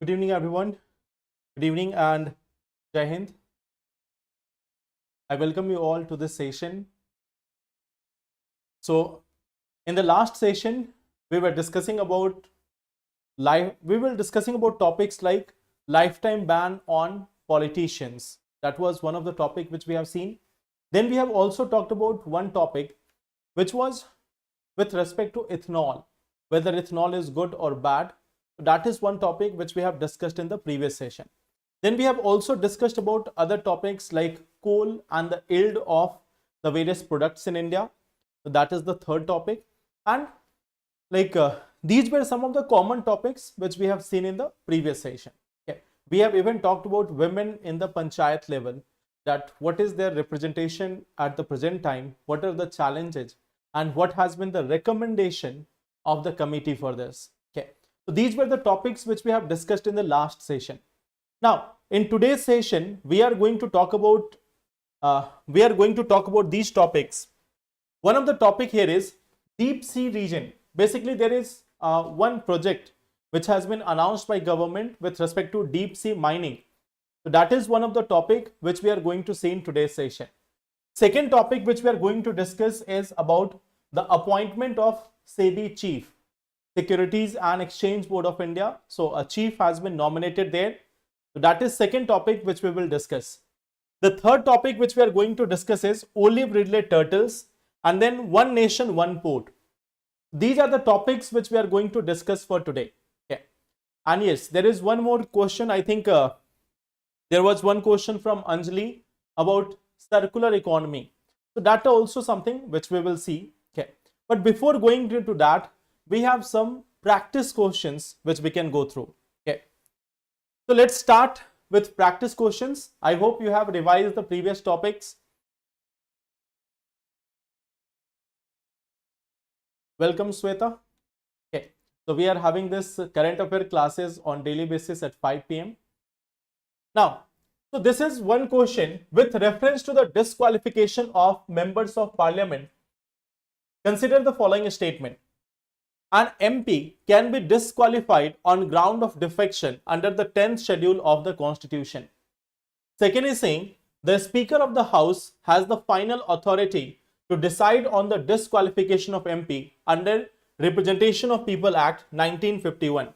Good evening, everyone. Good evening and Jai Hind. I welcome you all to this session. So, in the last session, we were discussing about topics like lifetime ban on politicians. That was one of the topic which we have seen. Then we have also talked about one topic which was with respect to ethanol, whether ethanol is good or bad. That is one topic which we have discussed in the previous session. Then we have also discussed about other topics like coal and the yield of the various products in India. So that is the third topic. And these were some of the common topics which we have seen in the previous session. Okay. We have even talked about women in the panchayat level, that what is their representation at the present time, what are the challenges, and what has been the recommendation of the committee for this. Okay. So these were the topics which we have discussed in the last session. Now, in today's session, we are going to talk about these topics. One of the topic here is deep sea region. Basically, there is one project which has been announced by government with respect to deep sea mining. So that is one of the topic which we are going to see in today's session. Second topic which we are going to discuss is about the appointment of SEBI chief, Securities and Exchange Board of India. So a chief has been nominated there. So that is second topic which we will discuss. The third topic which we are going to discuss is olive Ridley turtles, and then one nation, one port. These are the topics which we are going to discuss for today. Okay. And yes, there is one more question. I think there was one question from Anjali about circular economy. So that also something which we will see. Okay. But before going into that, we have some practice questions which we can go through. Okay. So let's start with practice questions. I hope you have revised the previous topics. Welcome, Sweta. Okay. So we are having this current affair classes on daily basis at 5 p.m. Now, so this is one question with reference to the disqualification of members of parliament. Consider the following statement. An MP can be disqualified on ground of defection under the 10th schedule of the Constitution. Second is saying the Speaker of the House has the final authority to decide on the disqualification of MP under Representation of People Act 1951.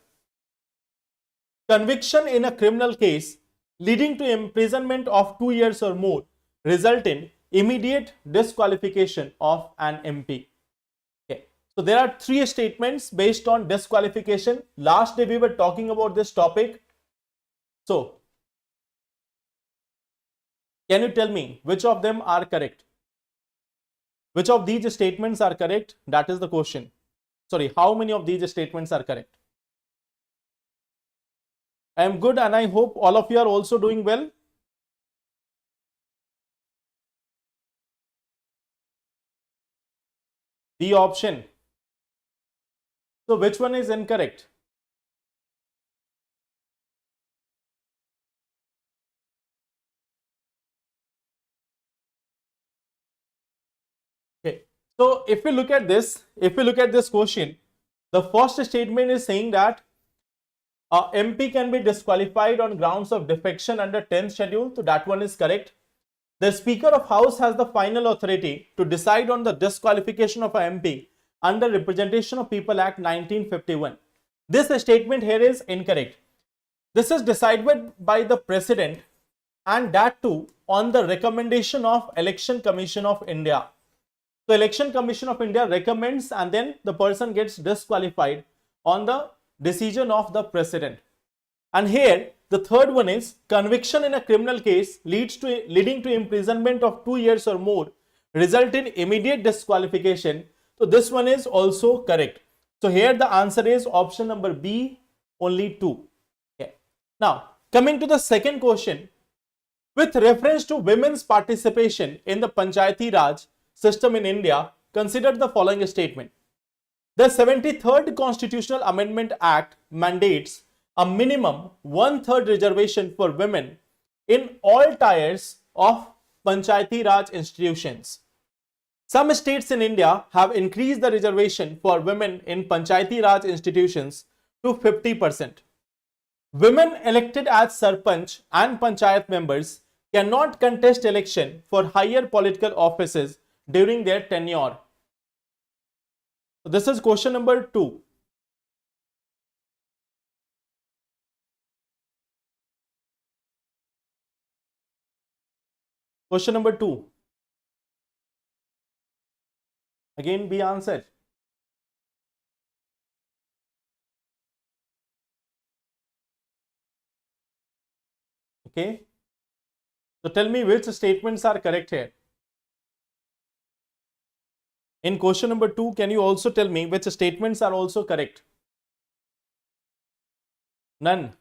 Conviction in a criminal case leading to imprisonment of 2 years or more result in immediate disqualification of an MP. Okay. So there are three statements based on disqualification. Last day we were talking about this topic. So can you tell me which of them are correct? Which of these statements are correct? That is the question. Sorry, how many of these statements are correct? I am good and I hope all of you are also doing well. B option. So which one is incorrect? Okay. So if we look at this question, the first statement is saying that MP can be disqualified on grounds of defection under 10th schedule. So that one is correct. The Speaker of House has the final authority to decide on the disqualification of an MP under Representation of People Act 1951. This statement here is incorrect. This is decided by the President, and that too on the recommendation of Election Commission of India. So Election Commission of India recommends, and then the person gets disqualified on the decision of the President. And here the third one is conviction in a criminal case leading to imprisonment of 2 years or more result in immediate disqualification. So this one is also correct. So here the answer is option number B, only 2. Okay. Now coming to the second question, with reference to women's participation in the Panchayati Raj system in India, consider the following statement. The 73rd Constitutional Amendment Act mandates a minimum 1/3 reservation for women in all tiers of Panchayati Raj institutions. Some states in India have increased the reservation for women in Panchayati Raj institutions to 50%. Women elected as Sarpanch and Panchayat members cannot contest election for higher political offices during their tenure. So this is question number 2. Question number 2. Again, be answered. Okay. So tell me which statements are correct here. In question number 2, can you also tell me which statements are also correct? None.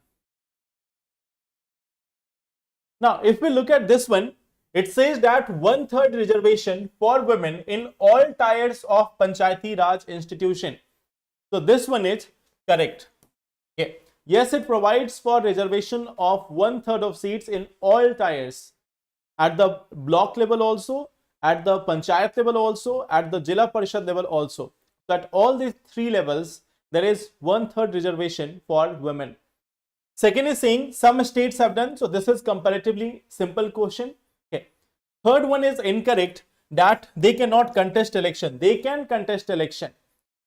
Now, if we look at this one, it says that 1/3 reservation for women in all tiers of Panchayati Raj institution. So this one is correct. Okay. Yes, it provides for reservation of 1/3 of seats in all tiers, at the block level also, at the Panchayat level also, at the Jila Parishad level also. So at all these 3 levels, there is 1/3 reservation for women. Second is saying some states have done. So this is comparatively simple question. Okay. Third one is incorrect, that they cannot contest election. They can contest election.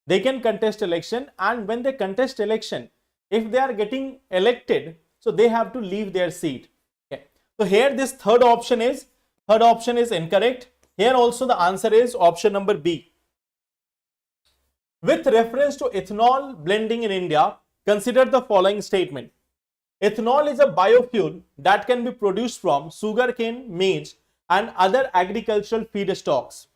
They can contest election, and when they contest election, if they are getting elected, so they have to leave their seat. Okay. So here this third option is incorrect. Here also the answer is option number B. With reference to ethanol blending in India, consider the following statement. Ethanol is a biofuel that can be produced from sugarcane, maize, and other agricultural feedstocks.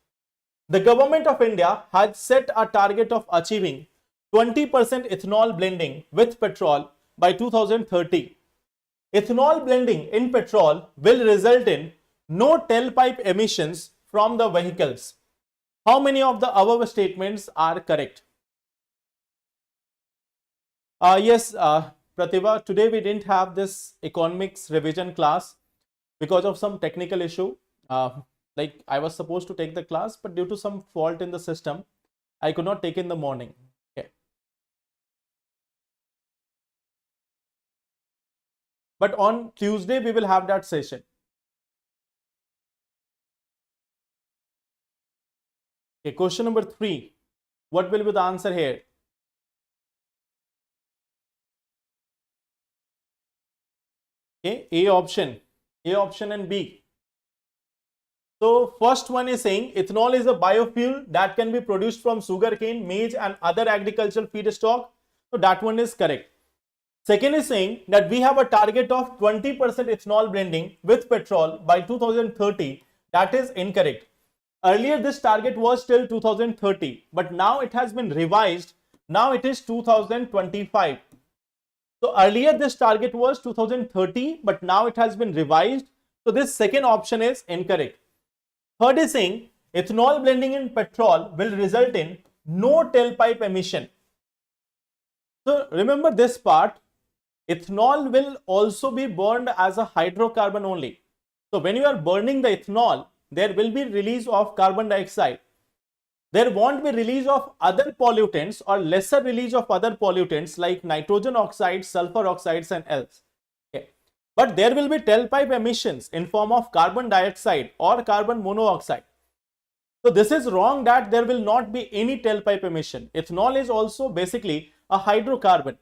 The government of India has set a target of achieving 20% ethanol blending with petrol by 2030. Ethanol blending in petrol will result in no tailpipe emissions from the vehicles. How many of the above statements are correct? Yes, Pratibha, today we didn't have this economics revision class because of some technical issue. Like I was supposed to take the class, but due to some fault in the system, I could not take in the morning. Okay. But on Tuesday, we will have that session. Okay, question number 3. What will be the answer here? Okay, A option and B. So first one is saying ethanol is a biofuel that can be produced from sugarcane, maize, and other agricultural feedstock. So that one is correct. Second is saying that we have a target of 20% ethanol blending with petrol by 2030. That is incorrect. Earlier this target was till 2030, but now it has been revised. Now it is 2025. So earlier this target was 2030, but now it has been revised. So this second option is incorrect. Third is saying ethanol blending in petrol will result in no tailpipe emission. So remember this part, ethanol will also be burned as a hydrocarbon only. So when you are burning the ethanol, there will be release of carbon dioxide. There won't be release of other pollutants or lesser release of other pollutants like nitrogen oxides, sulfur oxides, and else. Okay. But there will be tailpipe emissions in form of carbon dioxide or carbon monoxide. So this is wrong that there will not be any tailpipe emission. Ethanol is also basically a hydrocarbon.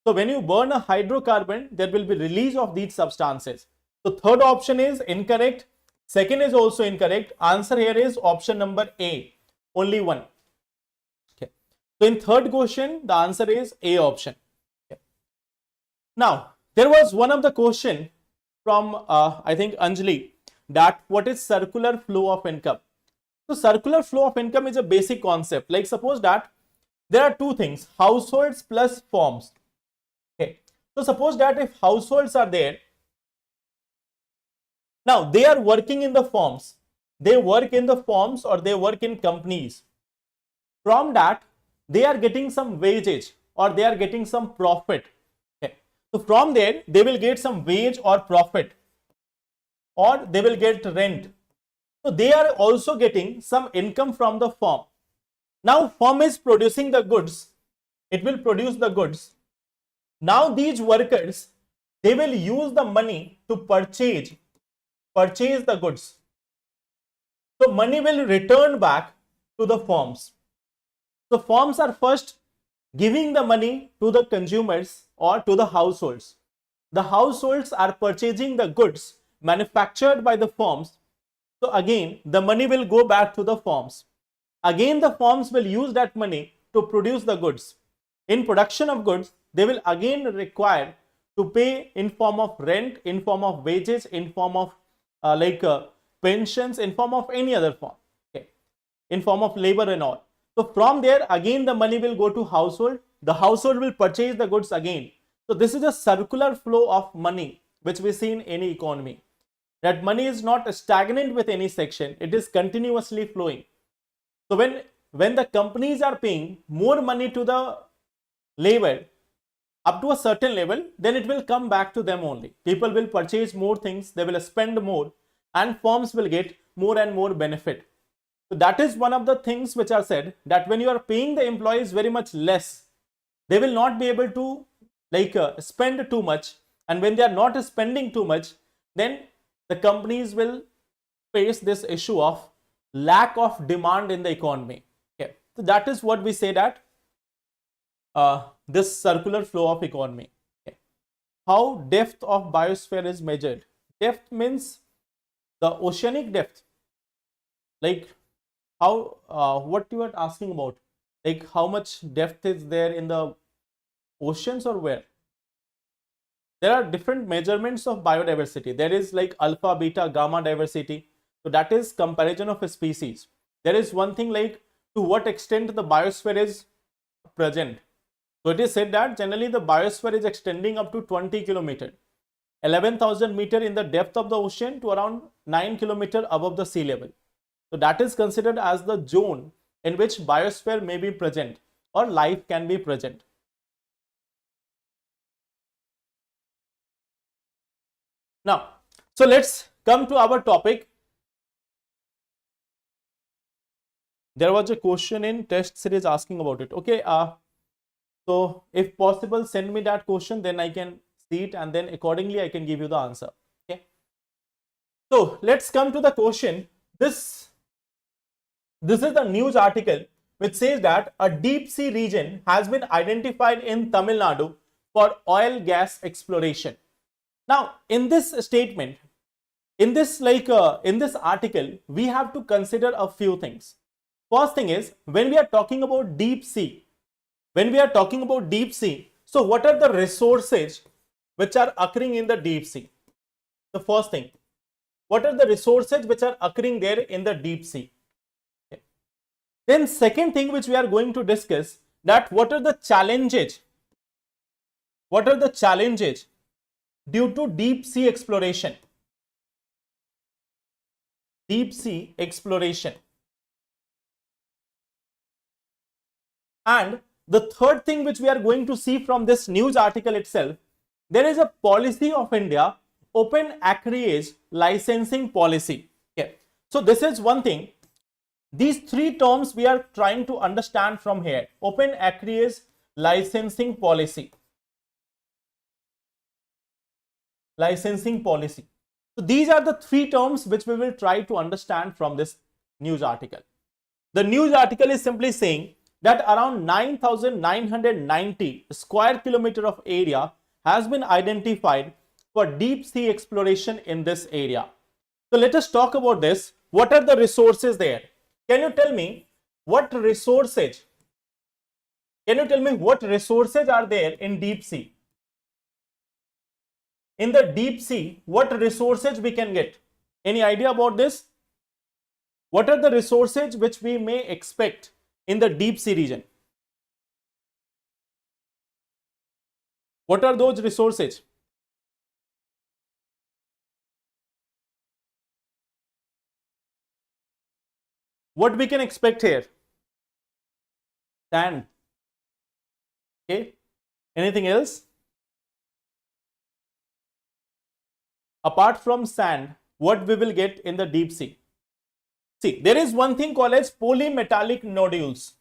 So when you burn a hydrocarbon, there will be release of these substances. So third option is incorrect. Second is also incorrect. Answer here is option number A. Only one. Okay. So in third question, the answer is A option. Okay. Now, there was one of the question from I think Anjali, that what is circular flow of income? So circular flow of income is a basic concept. Like suppose that there are two things, households plus firms. Okay. So suppose that if households are there, now they are working in the firms. They work in the firms or they work in companies. From that, they are getting some wages or they are getting some profit. Okay. So from there, they will get some wage or profit, or they will get rent. So they are also getting some income from the firm. Now firm is producing the goods. It will produce the goods. Now these workers, they will use the money to purchase the goods. So money will return back to the firms. So firms are first giving the money to the consumers or to the households. The households are purchasing the goods manufactured by the firms. So again, the money will go back to the firms. Again, the firms will use that money to produce the goods. In production of goods, they will again require to pay in form of rent, in form of wages, in form of pensions, in form of any other form, okay, in form of labor and all. So from there, again the money will go to household. The household will purchase the goods again. So this is a circular flow of money which we see in any economy. That money is not stagnant with any section; it is continuously flowing. So when the companies are paying more money to the labor up to a certain level, then it will come back to them only. People will purchase more things, they will spend more, and firms will get more and more benefit. So that is one of the things which are said, that when you are paying the employees very much less, they will not be able to spend too much, and when they are not spending too much, then the companies will face this issue of lack of demand in the economy. Okay. So that is what we say, that this circular flow of economy. Okay. How depth of biosphere is measured? Depth means the oceanic depth. Like how what you are asking about? Like how much depth is there in the oceans, or where? There are different measurements of biodiversity. There is like alpha, beta, gamma diversity. So that is comparison of a species. There is one thing like to what extent the biosphere is present. So it is said that generally the biosphere is extending up to 20 kilometer, 11,000 meter in the depth of the ocean to around 9 kilometer above the sea level. So that is considered as the zone in which biosphere may be present or life can be present. Now, so let's come to our topic. There was a question in test series asking about it. Okay, so if possible, send me that question, then I can see it, and then accordingly I can give you the answer. Okay. So let's come to the question. This is the news article which says that a deep sea region has been identified in Tamil Nadu for oil gas exploration. Now, in this statement, in this article, we have to consider a few things. First thing is, when we are talking about deep sea, so what are the resources which are occurring in the deep sea? The first thing, what are the resources which are occurring there in the deep sea? Okay. Then second thing which we are going to discuss, that what are the challenges? What are the challenges due to deep sea exploration? Deep sea exploration. And the third thing which we are going to see from this news article itself, there is a policy of India, open acreage licensing policy. Okay. So this is one thing. These three terms we are trying to understand from here. Open acreage licensing policy. Licensing policy. So these are the three terms which we will try to understand from this news article. The news article is simply saying that around 9,990 square kilometer of area has been identified for deep sea exploration in this area. So let us talk about this. What are the resources there? Can you tell me what resources? Can you tell me what resources are there in deep sea? In the deep sea, what resources we can get? Any idea about this? What are the resources which we may expect in the deep sea region? What are those resources? What we can expect here? Sand. Okay. Anything else? Apart from sand, what we will get in the deep sea? See, there is one thing called as polymetallic nodules.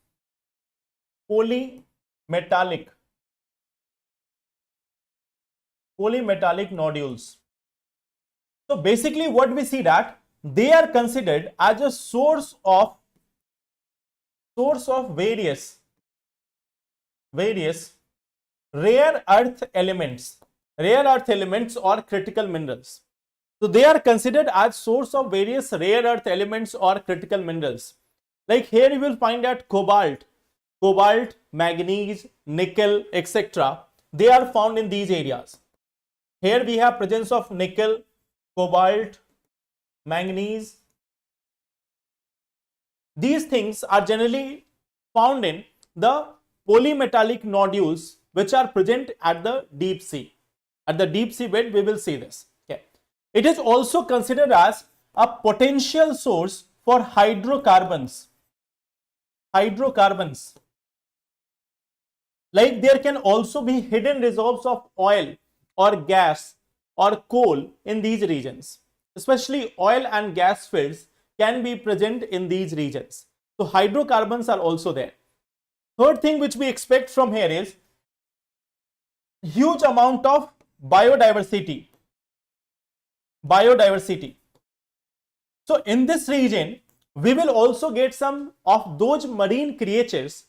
Polymetallic polymetallic nodules. So basically what we see that they are considered as a source of various rare earth elements or critical minerals. So they are considered as source of various rare earth elements or critical minerals. Like here you will find that cobalt, manganese, nickel, etc. They are found in these areas. Here we have presence of nickel, cobalt, manganese. These things are generally found in the polymetallic nodules which are present at the deep sea. At the deep sea bed we will see this. Okay. It is also considered as a potential source for hydrocarbons. Like there can also be hidden reserves of oil or gas or coal in these regions. Especially oil and gas fields can be present in these regions. So hydrocarbons are also there. Third thing which we expect from here is huge amount of biodiversity. So in this region, we will also get some of those marine creatures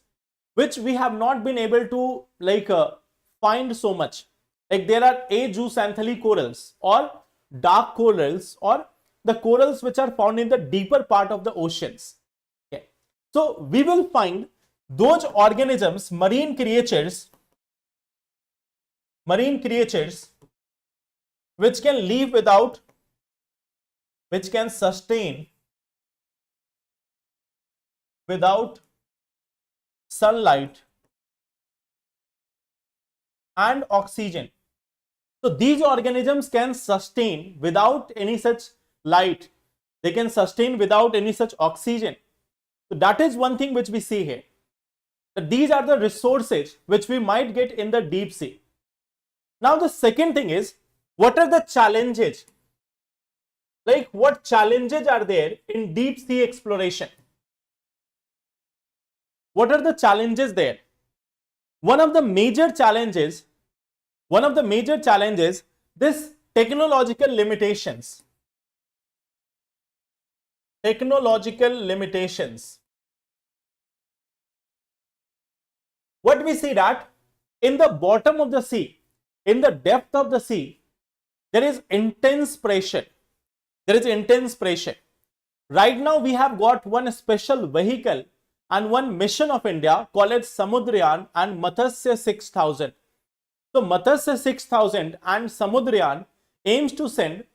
which we have not been able to find so much. Like there are azooxanthally corals or dark corals or the corals which are found in the deeper part of the oceans. Okay. So we will find those organisms, marine creatures which can live without, which can sustain without sunlight and oxygen. So these organisms can sustain without any such light. They can sustain without any such oxygen. So that is one thing which we see here. These are the resources which we might get in the deep sea. Now the second thing is, what are the challenges? Like what challenges are there in deep sea exploration? What are the challenges there? One of the major challenges, this technological limitations. What we see that in the bottom of the sea, in the depth of the sea, there is intense pressure. Right now we have got one special vehicle and one mission of India called as Samudrayan and Matsya 6000. So Matsya 6000 and Samudrayan aims to send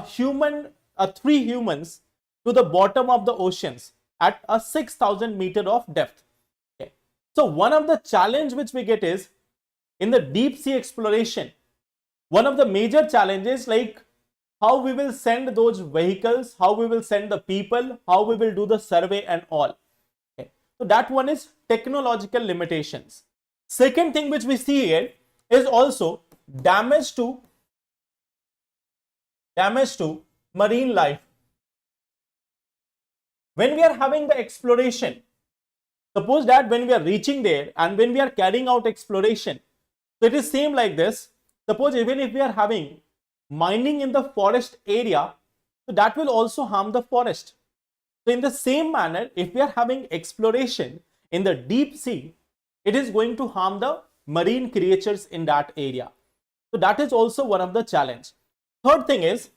three humans to the bottom of the oceans at a 6000 meter of depth. Okay. So one of the challenge which we get is in the deep sea exploration, one of the major challenges like how we will send those vehicles, how we will send the people, how we will do the survey and all. Okay. So that one is technological limitations. Second thing which we see here is also damage to marine life. When we are having the exploration, suppose that when we are reaching there and when we are carrying out exploration, so it is same like this. Suppose even if we are having mining in the forest area, so that will also harm the forest. So in the same manner, if we are having exploration in the deep sea, it is going to harm the marine creatures in that area. So that is also one of the challenge. Third thing is,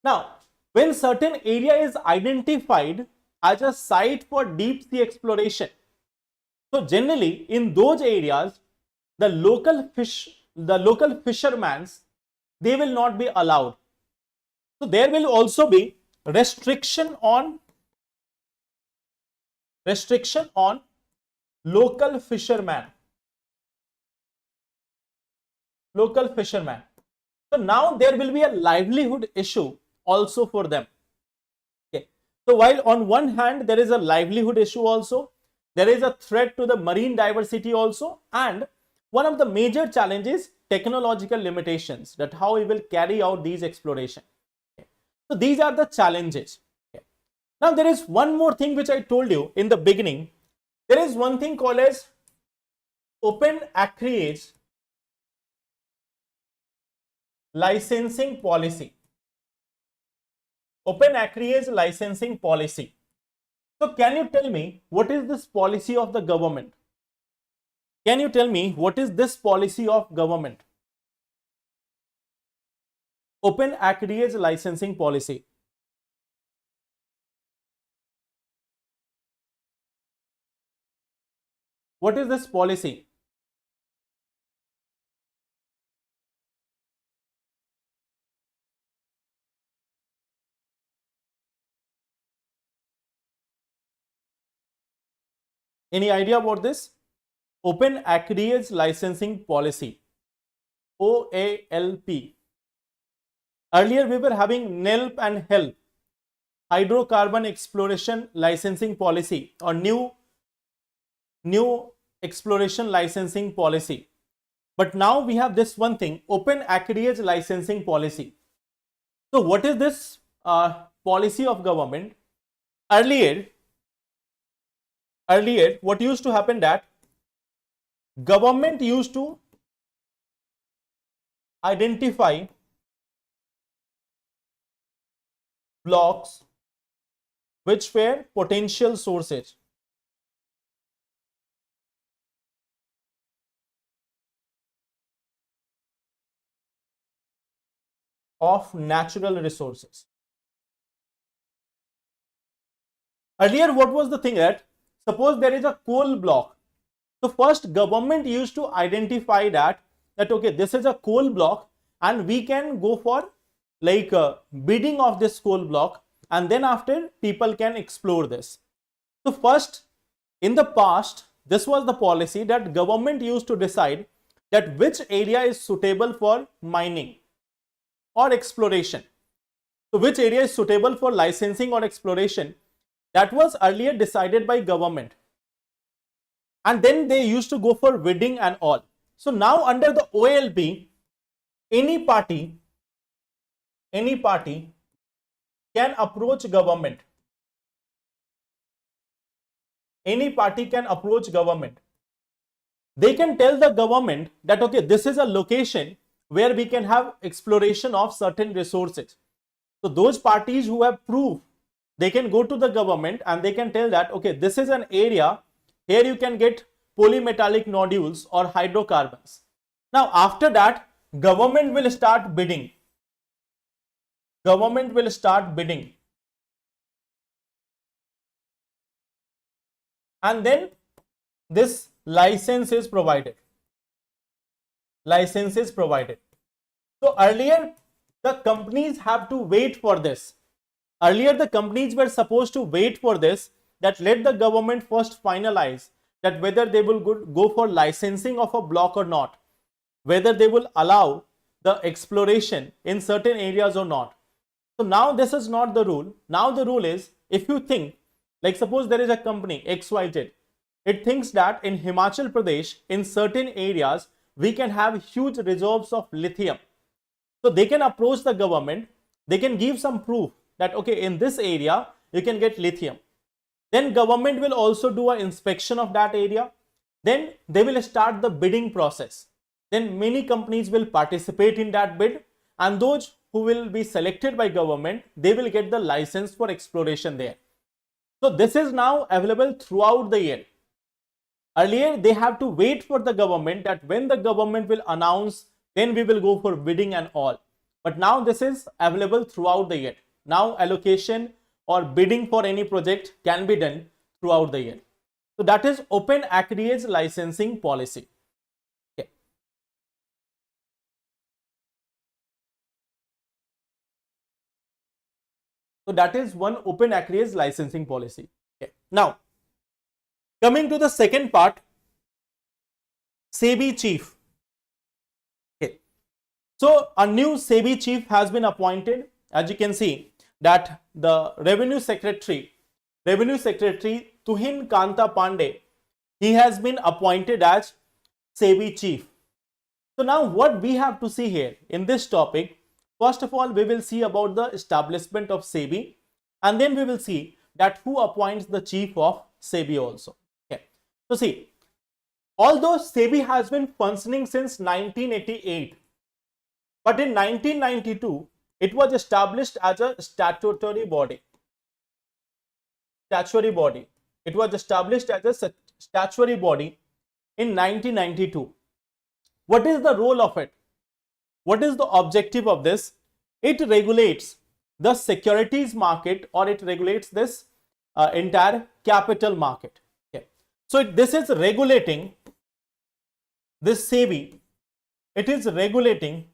now when certain area is identified as a site for deep sea exploration, so generally in those areas, the local fishermen, they will not be allowed. So there will also be restriction on local fishermen. So now there will be a livelihood issue also for them. Okay. So while on one hand there is a livelihood issue also, there is a threat to the marine diversity also, and one of the major challenges, technological limitations, that how we will carry out these exploration. Okay. So these are the challenges. Okay. Now there is one more thing which I told you in the beginning. There is one thing called as open acreage licensing policy. Open access licensing policy. So can you tell me what is this policy of the government? Can you tell me what is this policy of government? Open access licensing policy. What is this policy? Any idea about this? Open access licensing policy. OALP. Earlier we were having NELP and HELP, hydrocarbon exploration licensing policy, or new exploration licensing policy. But now we have this one thing, open access licensing policy. So what is this policy of government? Earlier what used to happen, that government used to identify blocks which were potential sources of natural resources. Earlier what was the thing, that suppose there is a coal block. So first government used to identify that okay, this is a coal block and we can go for like bidding of this coal block, and then after people can explore this. So first, in the past, this was the policy that government used to decide that which area is suitable for mining or exploration. So which area is suitable for licensing or exploration, that was earlier decided by government, and then they used to go for bidding and all. So now under the OLP, any party can approach government. Any party can approach government. They can tell the government that okay, this is a location where we can have exploration of certain resources. So those parties who have proof, they can go to the government and they can tell that okay, this is an area, here you can get polymetallic nodules or hydrocarbons. Now after that, government will start bidding. Government will start bidding. And then this license is provided. License is provided. So earlier the companies have to wait for this. Earlier the companies were supposed to wait for this, that let the government first finalize that whether they will go for licensing of a block or not, whether they will allow the exploration in certain areas or not. So now this is not the rule. Now the rule is, if you think, like suppose there is a company XYZ, it thinks that in Himachal Pradesh, in certain areas, we can have huge reserves of lithium. So they can approach the government, they can give some proof that okay, in this area, you can get lithium. Then government will also do an inspection of that area. Then they will start the bidding process. Then many companies will participate in that bid, and those who will be selected by government, they will get the license for exploration there. So this is now available throughout the year. Earlier they have to wait for the government, that when the government will announce, then we will go for bidding and all. But now this is available throughout the year. Now allocation or bidding for any project can be done throughout the year. So that is open access licensing policy. Okay. So that is one open access licensing policy. Okay. Now, coming to the second part, SEBI chief. Okay. So a new SEBI chief has been appointed. As you can see, that the Revenue Secretary Tuhin Kanta Pandey, he has been appointed as SEBI chief. So now what we have to see here in this topic, first of all, we will see about the establishment of SEBI, and then we will see that who appoints the chief of SEBI also. Okay. So see, although SEBI has been functioning since 1988, But in 1992, it was established as a statutory body. Statutory body. It was established as a statutory body in 1992. What is the role of it? What is the objective of this? It regulates the securities market, or it regulates this entire capital market. Okay. So this is regulating this SEBI. It is regulating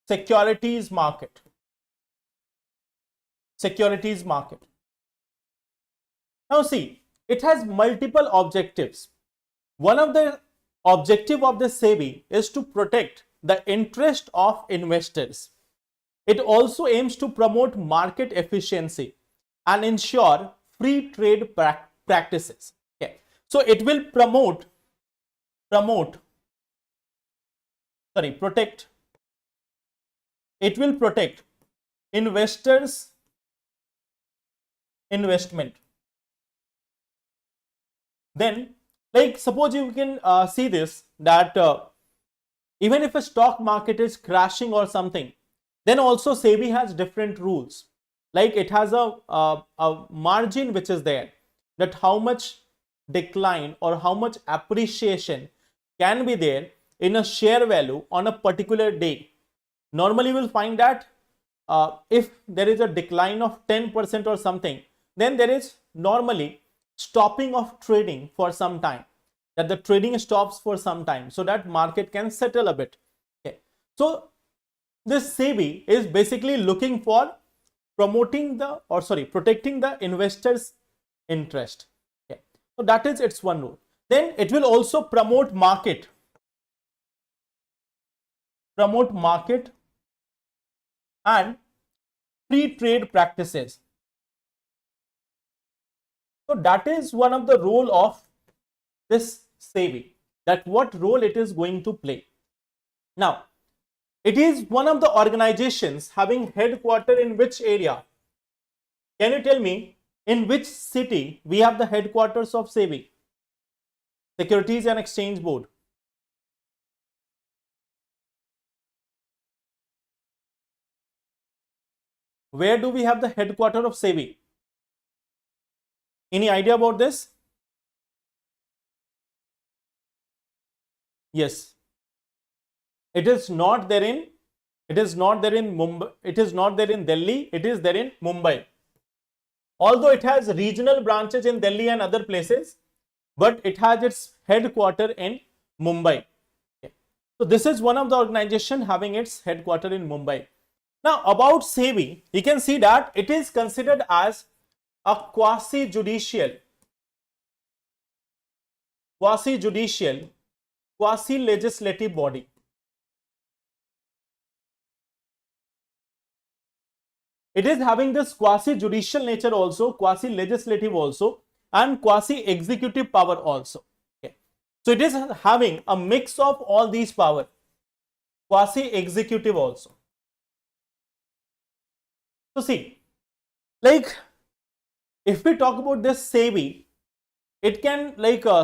securities market. Securities market. Now see, it has multiple objectives. One of the objective of the SEBI is to protect the interest of investors. It also aims to promote market efficiency and ensure free trade practices. Okay. So it will protect. It will protect investors' investment. Then, like suppose you can see this, that even if a stock market is crashing or something, then also SEBI has different rules. Like it has a margin which is there, that how much decline or how much appreciation can be there in a share value on a particular day. Normally, you will find that if there is a decline of 10% or something, then there is normally stopping of trading for some time, that the trading stops for some time so that market can settle a bit. Okay. So this SEBI is basically looking for protecting the investors' interest. Okay. So that is its one rule. Then it will also promote market and free trade practices. So that is one of the role of this SEBI, that what role it is going to play. Now, it is one of the organizations having headquarters in which area? Can you tell me in which city we have the headquarters of SEBI? Securities and Exchange Board. Where do we have the headquarters of SEBI? Any idea about this? Yes. It is not there in Mumbai. It is not there in Delhi. It is there in Mumbai. Although it has regional branches in Delhi and other places, but it has its headquarters in Mumbai. Okay. So this is one of the organization having its headquarters in Mumbai. Now about SEBI, you can see that it is considered as a quasi-judicial, quasi-legislative body. It is having this quasi-judicial nature also, quasi-legislative also, and quasi-executive power also. Okay. So it is having a mix of all these power, quasi-executive also. So see, like if we talk about this SEBI, it can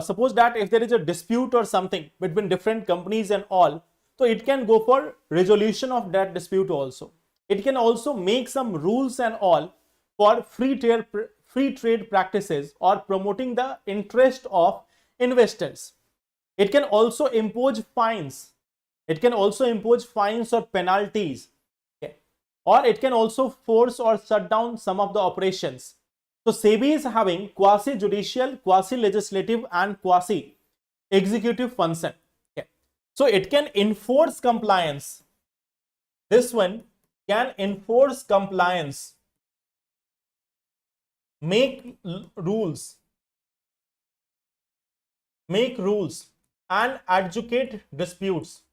suppose that if there is a dispute or something between different companies and all, so it can go for resolution of that dispute also. It can also make some rules and all for free trade practices or promoting the interest of investors. It can also impose fines. It can also impose fines or penalties. Okay. Or it can also force or shut down some of the operations. So SEBI is having quasi-judicial, quasi-legislative and quasi-executive function. Okay. So it can enforce compliance. This one can enforce compliance, make rules and adjudicate disputes.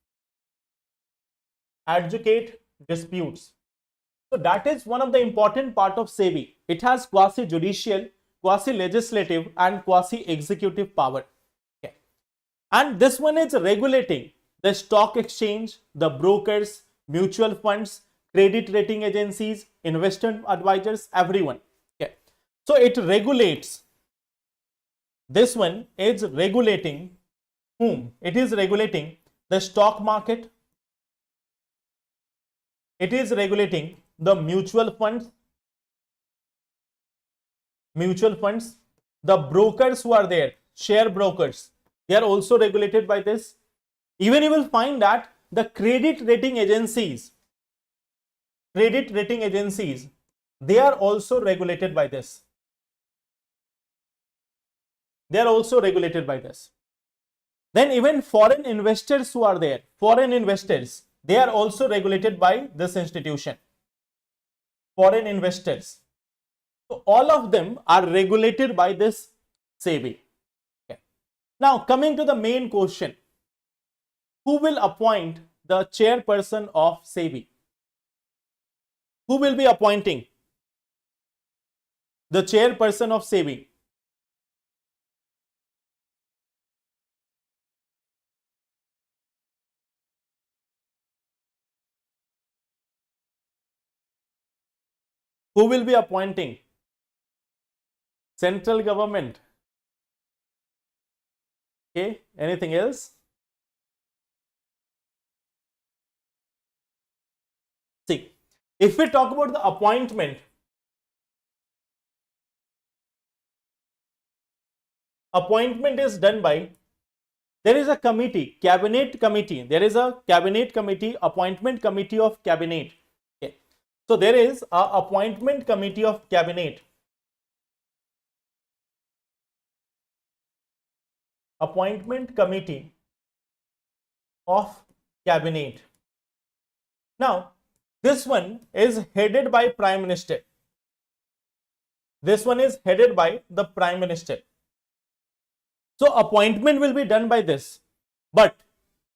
So that is one of the important part of SEBI. It has quasi-judicial, quasi-legislative and quasi-executive power. Okay. And this one is regulating the stock exchange, the brokers, mutual funds, credit rating agencies, investment advisors, everyone. Okay. So it regulates. This one is regulating whom? It is regulating the stock market, It is regulating the mutual funds, the brokers who are there, share brokers, they are also regulated by this. Even you will find that the credit rating agencies, they are also regulated by this. They are also regulated by this. Then even foreign investors who are there, foreign investors, they are also regulated by this institution. Foreign investors. So all of them are regulated by this SEBI. Okay. Now coming to the main question, who will appoint the chairperson of SEBI? Who will be appointing the chairperson of SEBI? Who will be appointing? Central government. Okay, anything else? See, if we talk about the appointment, is done by, there is a committee, cabinet committee. There is a cabinet committee, appointment committee of cabinet. Okay. So there is a appointment committee of cabinet. Appointment committee of cabinet. Now, this one is headed by Prime Minister. This one is headed by the Prime Minister. So appointment will be done by this, but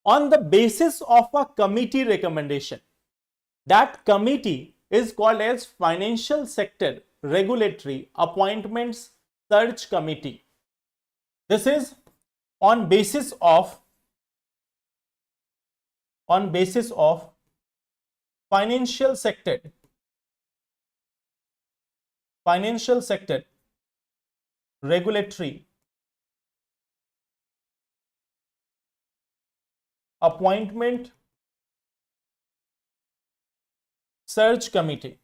on the basis of a committee recommendation. That committee is called as Financial Sector Regulatory Appointments Search Committee. This is on basis of financial sector regulatory appointment search committee.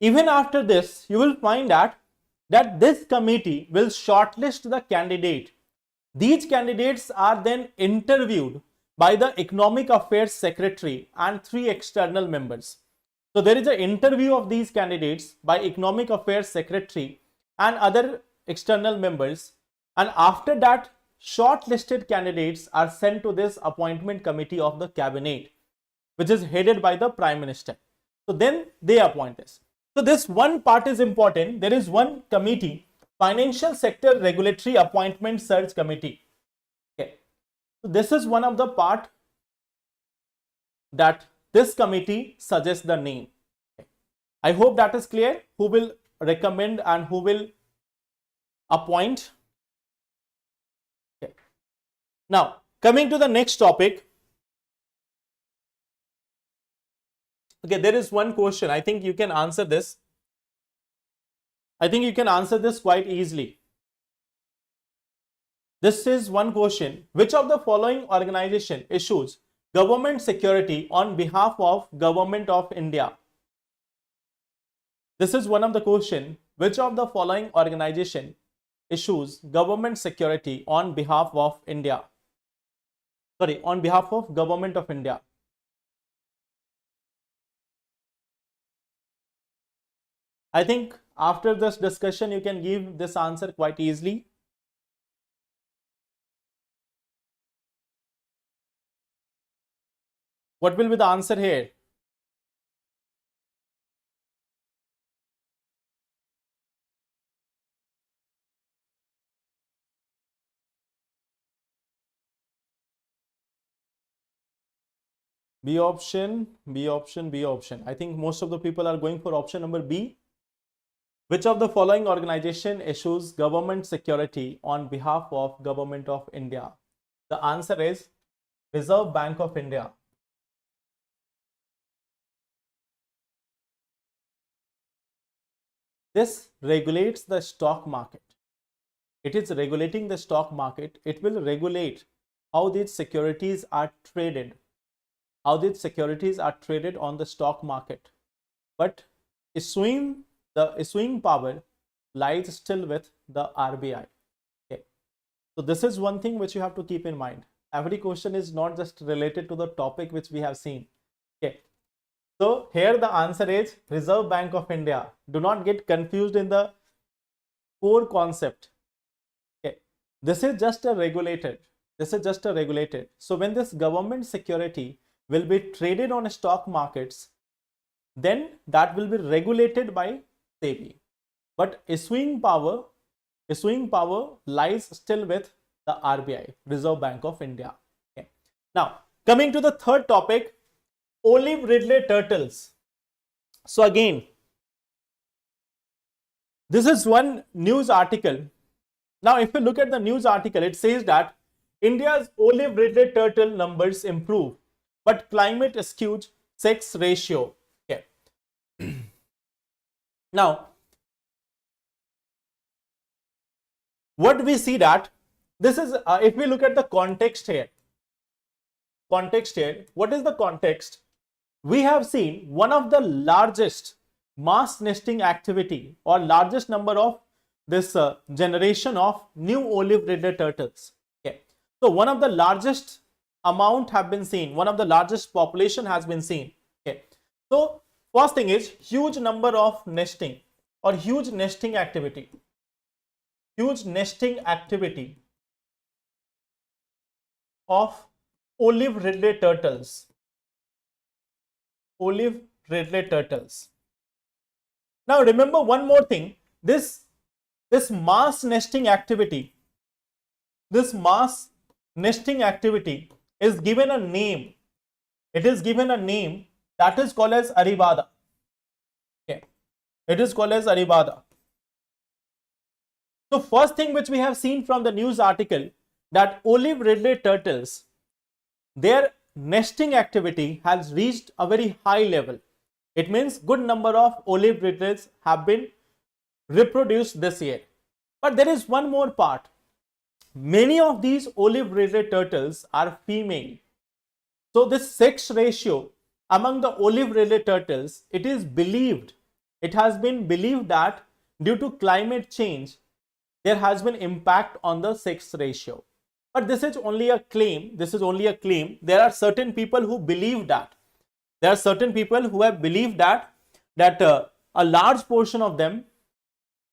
Even after this, you will find that this committee will shortlist the candidate. These candidates are then interviewed by the Economic Affairs Secretary and 3 external members. So there is an interview of these candidates by Economic Affairs Secretary and other external members, and after that shortlisted candidates are sent to this appointment committee of the cabinet, which is headed by the Prime Minister. So then they appoint this. So this one part is important. There is one committee, Financial Sector Regulatory Appointment Search Committee. Okay. So this is one of the part that this committee suggests the name. Okay. I hope that is clear. Who will recommend and who will appoint? Okay. Now coming to the next topic. Okay, there is one question. I think you can answer this. I think you can answer this quite easily. This is one question. Which of the following organization issues government security on behalf of Government of India? This is one of the question. Which of the following organization issues government security on behalf of India? Sorry, on behalf of Government of India. I think after this discussion, you can give this answer quite easily. What will be the answer here? B option, B option, B option. I think most of the people are going for option number B. Which of the following organization issues government security on behalf of Government of India? The answer is Reserve Bank of India. This regulates the stock market. It is regulating the stock market. It will regulate how these securities are traded, how these securities are traded on the stock market. But the issuing power lies still with the RBI. Okay. So this is one thing which you have to keep in mind. Every question is not just related to the topic which we have seen. Okay. So here the answer is Reserve Bank of India. Do not get confused in the core concept. Okay. This is just a regulated. This is just a regulated. So when this government security will be traded on stock markets, then that will be regulated by SEBI. But issuing power lies still with the RBI, Reserve Bank of India. Okay. Now, coming to the third topic, olive Ridley turtles. So again, this is one news article. Now, if you look at the news article, it says that India's olive Ridley turtle numbers improve, but climate skewed sex ratio. Okay. Now, what we see that this is, if we look at the context here, what is the context? We have seen one of the largest mass nesting activity or largest number of this generation of new olive Ridley turtles. Okay. So one of the largest amount have been seen, one of the largest population has been seen. Okay. So first thing is huge number of nesting or huge nesting activity. Huge nesting activity of olive Ridley turtles. Olive Ridley turtles. Now remember one more thing. This mass nesting activity. This mass nesting activity is given a name. It is given a name that is called as Arivada. Okay. It is called as Arivada. So first thing which we have seen from the news article, that olive Ridley turtles, their nesting activity has reached a very high level. It means good number of olive Ridleys have been reproduced this year. But there is one more part. Many of these olive Ridley turtles are female. So this sex ratio among the olive Ridley turtles, it has been believed that due to climate change, there has been impact on the sex ratio. But this is only a claim. This is only a claim. There are certain people who believe that. There are certain people who have believed that a large portion of them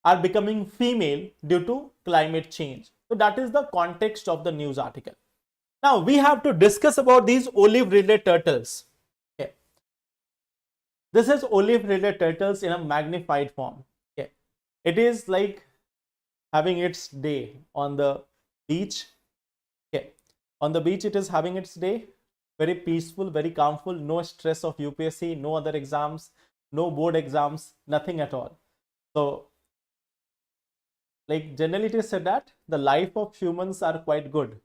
are becoming female due to climate change. So that is the context of the news article. Now we have to discuss about these olive Ridley turtles. Okay. This is olive Ridley turtles in a magnified form. Okay. It is like having its day on the beach. Okay. On the beach it is having its day. Very peaceful, very calmful, no stress of UPSC, no other exams, no board exams, nothing at all. So like generally it is said that the life of humans are quite good,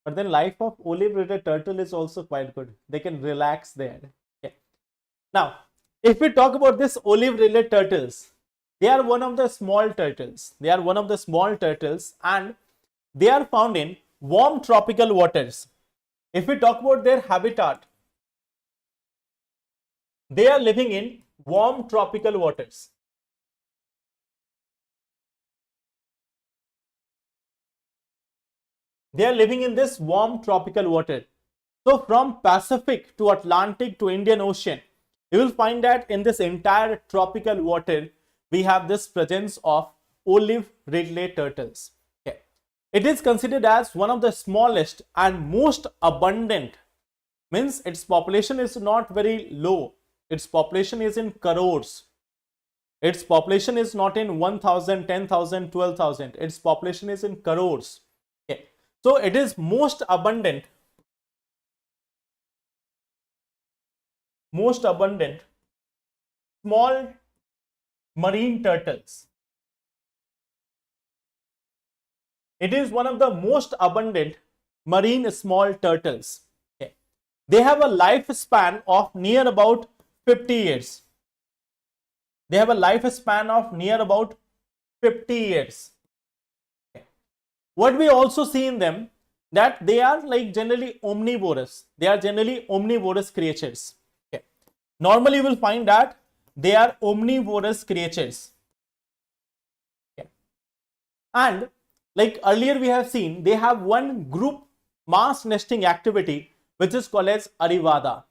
but then life of olive Ridley turtle is also quite good. They can relax there. Okay. Now, if we talk about this olive Ridley turtles, they are one of the small turtles. They are one of the small turtles and they are found in warm tropical waters. If we talk about their habitat, they are living in warm tropical waters. They are living in this warm tropical water. So from Pacific to Atlantic to Indian Ocean, you will find that in this entire tropical water, we have this presence of olive Ridley turtles. Okay. It is considered as one of the smallest and most abundant, means its population is not very low. Its population is in crores. Its population is not in 1,000, 10,000, 12,000. Its population is in crores. Okay. So it is most abundant small marine turtles. It is one of the most abundant marine small turtles. Okay. They have a lifespan of near about 50 years. They have a lifespan of near about 50 years. Okay. What we also see in them, that they are like generally omnivorous. They are generally omnivorous creatures. Okay. Normally you will find that they are omnivorous creatures. Okay. And like earlier we have seen, they have one group mass nesting activity which is called as Arivada.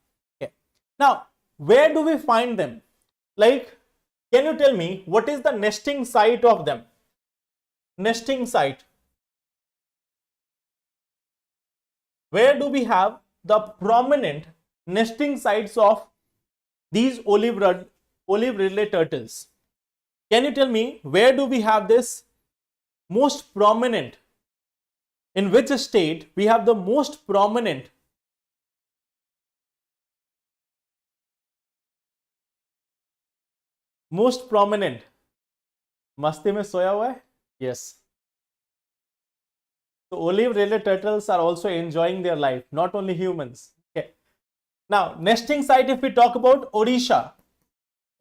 Okay. Now, where do we find them? Like, can you tell me what is the nesting site of them? Nesting site. Where do we have the prominent nesting sites of these olive Ridley turtles? Can you tell me where do we have this most prominent? In which state we have the most prominent मस्ती में सोया हुआ है? Yes. So olive Ridley turtles are also enjoying their life, not only humans. Okay. Now, nesting site, if we talk about Odisha,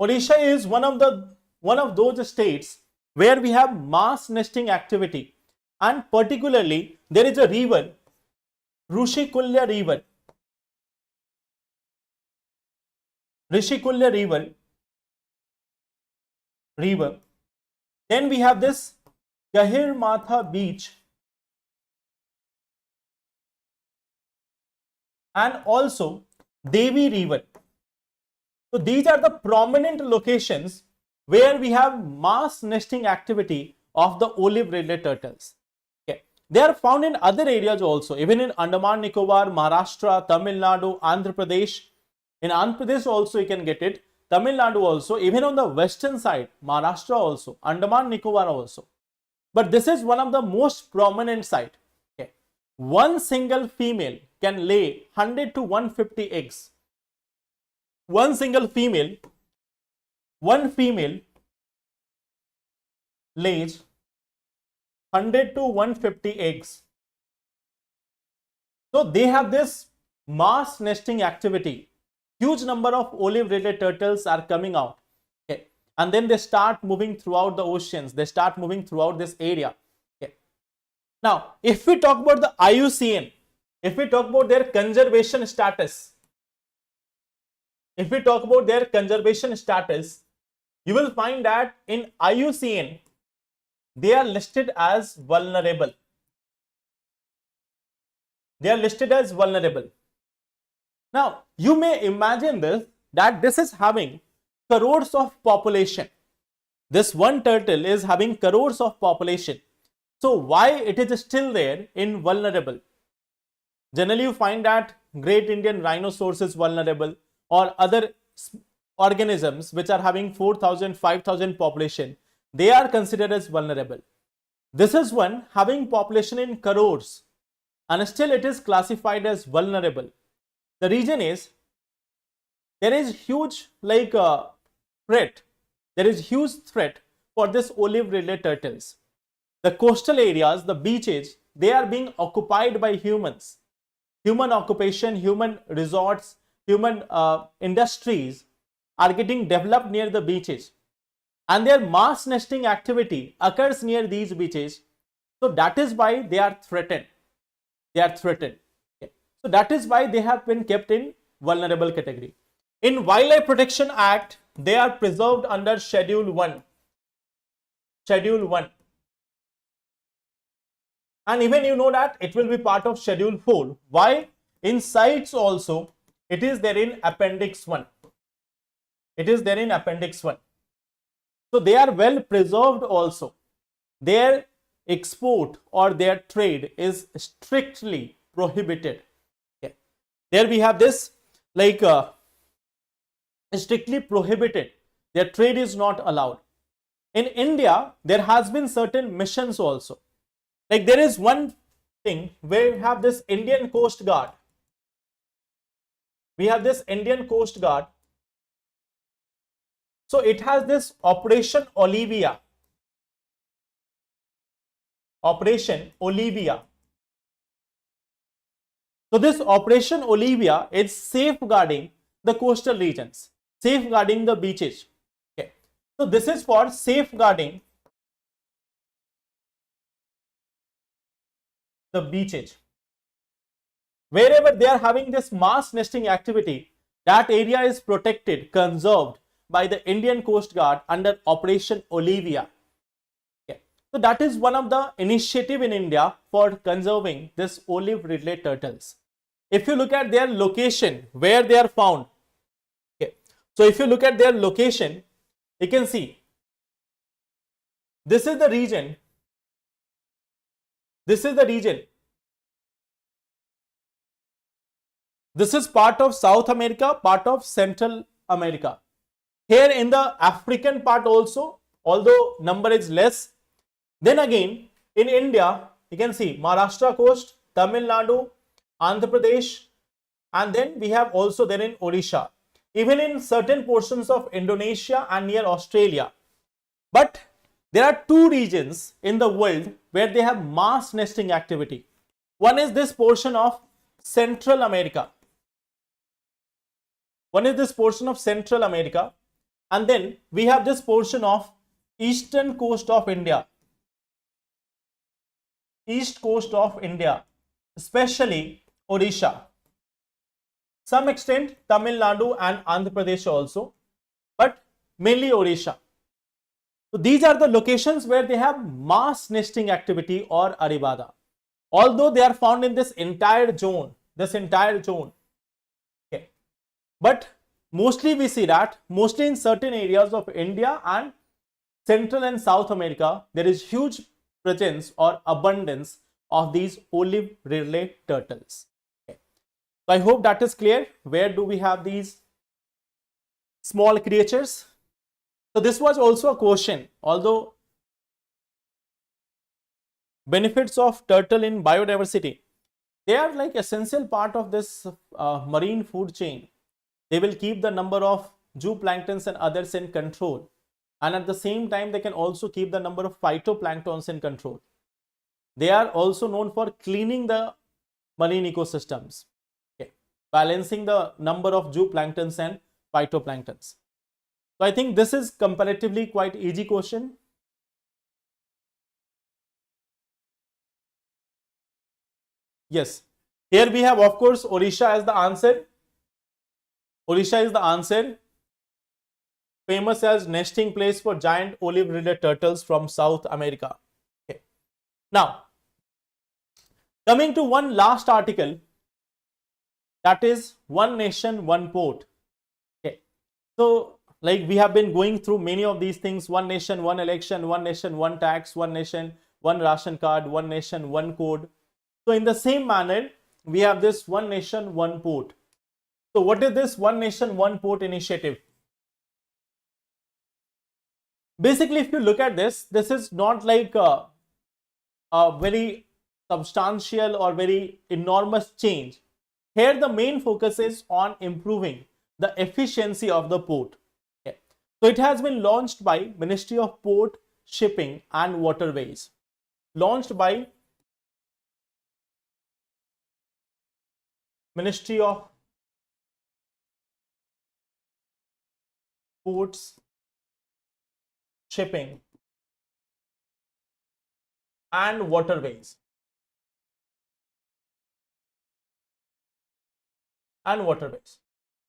Odisha is one of those states where we have mass nesting activity, and particularly there is a river, Rishikulya river. Then we have this Gahir Matha beach, and also Devi river. So these are the prominent locations where we have mass nesting activity of the olive Ridley turtles. Okay. They are found in other areas also, even in Andaman Nicobar, Maharashtra, Tamil Nadu, Andhra Pradesh. In Andhra Pradesh also you can get it, Tamil Nadu also, even on the western side, Maharashtra also, Andaman Nicobar also. But this is one of the most prominent site. Okay. One single female can lay 100 to 150 eggs. One female lays 100 to 150 eggs. So they have this mass nesting activity. Huge number of olive Ridley turtles are coming out. Okay. And then they start moving throughout the oceans. They start moving throughout this area. Okay. Now, if we talk about the IUCN, if we talk about their conservation status, you will find that in IUCN, they are listed as vulnerable. Now, you may imagine that this is having crores of population. This one turtle is having crores of population. So why it is still there in vulnerable? Generally, you find that Great Indian Rhinoceros is vulnerable, or other organisms which are having 4,000, 5,000 population, they are considered as vulnerable. This is one having population in crores, and still it is classified as vulnerable. The reason is there is huge threat. There is huge threat for this olive Ridley turtles. The coastal areas, the beaches, they are being occupied by humans. Human occupation, human resorts, human industries are getting developed near the beaches, and their mass nesting activity occurs near these beaches. So that is why they are threatened. Okay. So that is why they have been kept in vulnerable category. In Wildlife Protection Act, they are preserved under Schedule 1. And even you know that it will be part of Schedule 4. Why? In CITES also, it is there in Appendix 1. So they are well preserved also. Their export or their trade is strictly prohibited. Okay. There we have this strictly prohibited. Their trade is not allowed. In India, there has been certain missions also. Like there is one thing where we have this Indian Coast Guard. So it has this Operation Olivia. So this Operation Olivia is safeguarding the coastal regions, safeguarding the beaches. Okay. So this is for safeguarding the beaches. wherever they are having this mass nesting activity, that area is protected, conserved by the Indian Coast Guard under Operation Olivia. Okay. So that is one of the initiative in India for conserving this olive ridley turtles. If you look at their location, where they are found, okay. So if you look at their location, you can see this is the region. This is the region. This is part of South America, part of Central America. Here in the African part also, although number is less. Then again, in India, you can see Maharashtra coast, Tamil Nadu, Andhra Pradesh, and then we have also there in Odisha. Even in certain portions of Indonesia and near Australia. But there are two regions in the world where they have mass nesting activity. One is this portion of Central America. One is this portion of Central America, and then we have this portion of eastern coast of India. East coast of India, especially Odisha. Some extent Tamil Nadu and Andhra Pradesh also, but mainly Odisha. So these are the locations where they have mass nesting activity or aribada. Although they are found in this entire zone. Okay. But mostly we see that mostly in certain areas of India and Central and South America, there is huge presence or abundance of these olive ridley turtles. Okay. So I hope that is clear. Where do we have these small creatures? So this was also a question, although benefits of turtle in biodiversity, they are like essential part of this marine food chain. They will keep the number of zooplanktons and others in control, and at the same time they can also keep the number of phytoplanktons in control. They are also known for cleaning the marine ecosystems, okay, balancing the number of zooplanktons and phytoplanktons. So I think this is comparatively quite easy question. Yes, here we have of course Odisha as the answer. Odisha is the answer. Famous as nesting place for giant olive ridley turtles from South America. Okay. Now, coming to one last article, that is One Nation, One Port. Okay. So, like we have been going through many of these things: one nation, one election, one nation, one tax, one nation, one ration card, one nation, one code. So in the same manner, we have this One Nation, One Port. So what is this One Nation, One Port initiative? Basically, if you look at this, this is not like a very substantial or very enormous change. Here the main focus is on improving the efficiency of the port. Okay. So it has been launched by Ministry of Port, Shipping and Waterways. Launched by Ministry of Ports, Shipping and Waterways.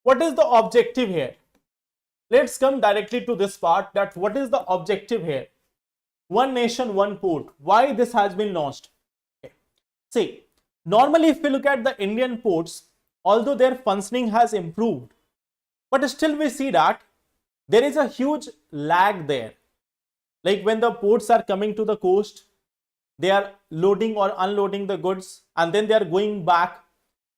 What is the objective here? Let's come directly to this part, that what is the objective here? One Nation, One Port. Why this has been launched? Okay. See, normally if we look at the Indian ports, although their functioning has improved, but still we see that there is a huge lag there. Like when the ports are coming to the coast, they are loading or unloading the goods and then they are going back.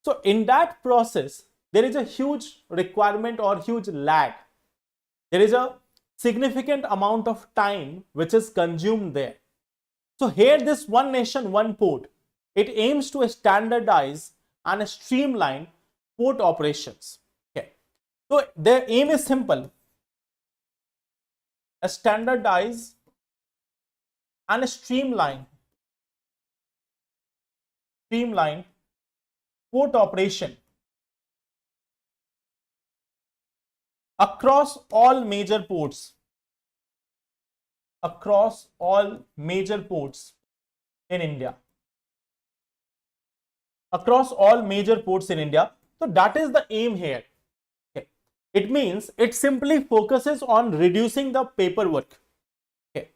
So in that process, there is a huge requirement or huge lag. There is a significant amount of time which is consumed there. So here this One Nation, One Port, it aims to standardize and streamline port operations. Okay. So their aim is simple: standardize and streamline port operation across all major ports. In India. across all major ports in India. So that is the aim here. Okay. It means it simply focuses on reducing the paperwork. Okay.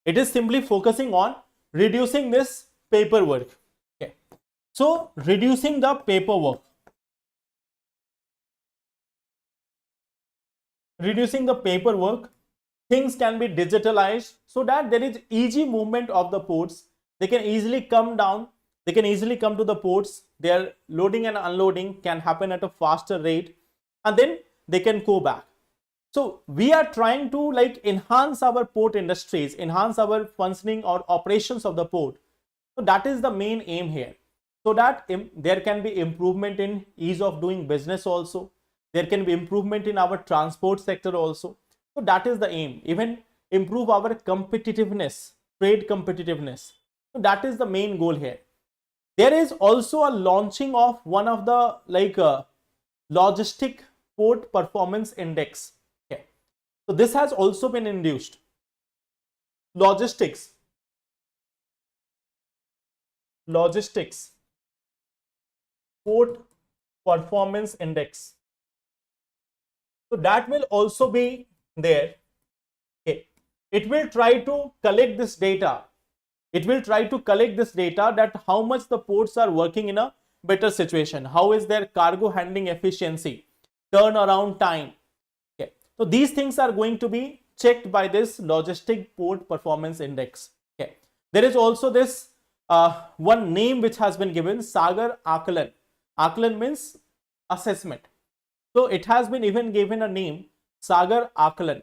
It is simply focusing on reducing this paperwork. Okay. So reducing the paperwork. Reducing the paperwork, things can be digitalized so that there is easy movement of the ports. They can easily come down, they can easily come to the ports, their loading and unloading can happen at a faster rate, and then they can go back. So we are trying to like enhance our port industries, enhance our functioning or operations of the port. So that is the main aim here, so that there can be improvement in ease of doing business also. There can be improvement in our transport sector also. So that is the aim, even improve our competitiveness, trade competitiveness. So that is the main goal here. There is also a launching of one of the like logistic port performance index. Okay. So this has also been induced. Logistics port performance index. So that will also be there. Okay. It will try to collect this data. It will try to collect this data that how much the ports are working in a better situation. How is their cargo handling efficiency, turnaround time. Okay. So these things are going to be checked by this logistic port performance index. Okay. There is also this one name which has been given, Sagar Akalan. Akalan means assessment. So it has been even given a name, Sagar Akalan.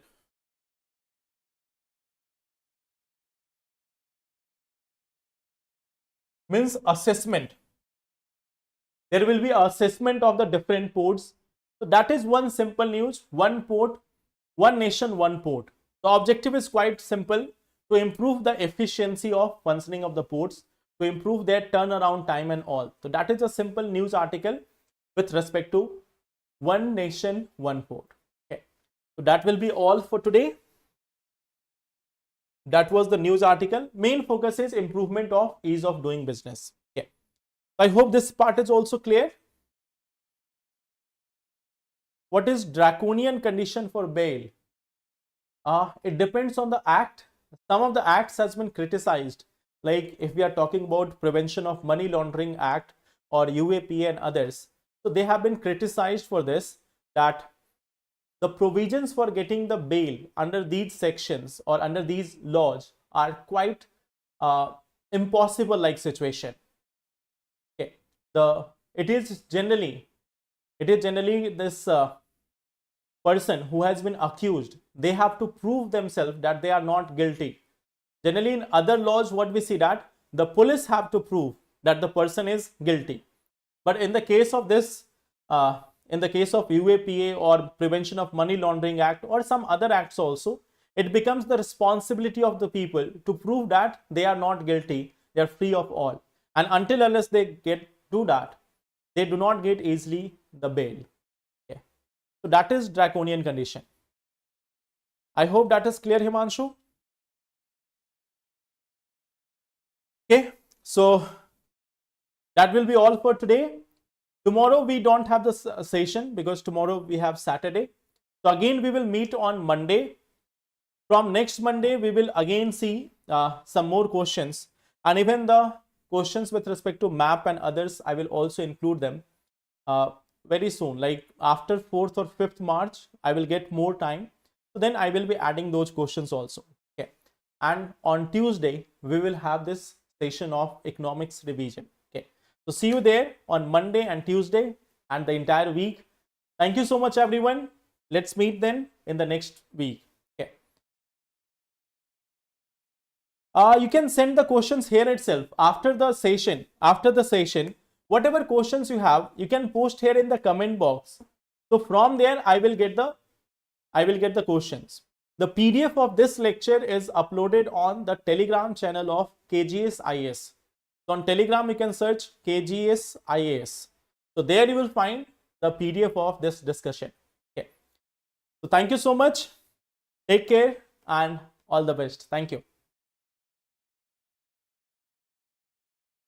Means assessment. There will be assessment of the different ports. So that is one simple news, one port, one nation, one port. The objective is quite simple, to improve the efficiency of functioning of the ports, to improve their turnaround time and all. So that is a simple news article with respect to one nation, one port. Okay. So that will be all for today. That was the news article. Main focus is improvement of ease of doing business. Okay. I hope this part is also clear. What is draconian condition for bail? It depends on the act. Some of the acts has been criticized. Like if we are talking about Prevention of Money Laundering Act or UAPA and others. So they have been criticized for this, that the provisions for getting the bail under these sections or under these laws are quite impossible like situation. Okay. It is generally this person who has been accused, they have to prove themselves that they are not guilty. Generally in other laws what we see, that the police have to prove that the person is guilty. But in the case of this, in the case of UAPA or Prevention of Money Laundering Act or some other acts also, it becomes the responsibility of the people to prove that they are not guilty, they are free of all. And until unless they do that, they do not get easily the bail. Okay. So that is draconian condition. I hope that is clear, Himanshu. Okay, so that will be all for today. Tomorrow we don't have the session because tomorrow we have Saturday. So again we will meet on Monday. From next Monday we will again see some more questions, and even the questions with respect to map and others, I will also include them very soon. Like after 4th or 5th March, I will get more time. So then I will be adding those questions also. Okay. And on Tuesday we will have this session of economics revision. Okay. So see you there on Monday and Tuesday and the entire week. Thank you so much everyone. Let's meet then in the next week. Okay. You can send the questions here itself after the session. After the session, whatever questions you have, you can post here in the comment box. So from there I will get the questions. The PDF of this lecture is uploaded on the Telegram channel of KGS IAS. So on Telegram you can search KGS IAS. So there you will find the PDF of this discussion. Okay. So thank you so much. Take care and all the best. Thank you.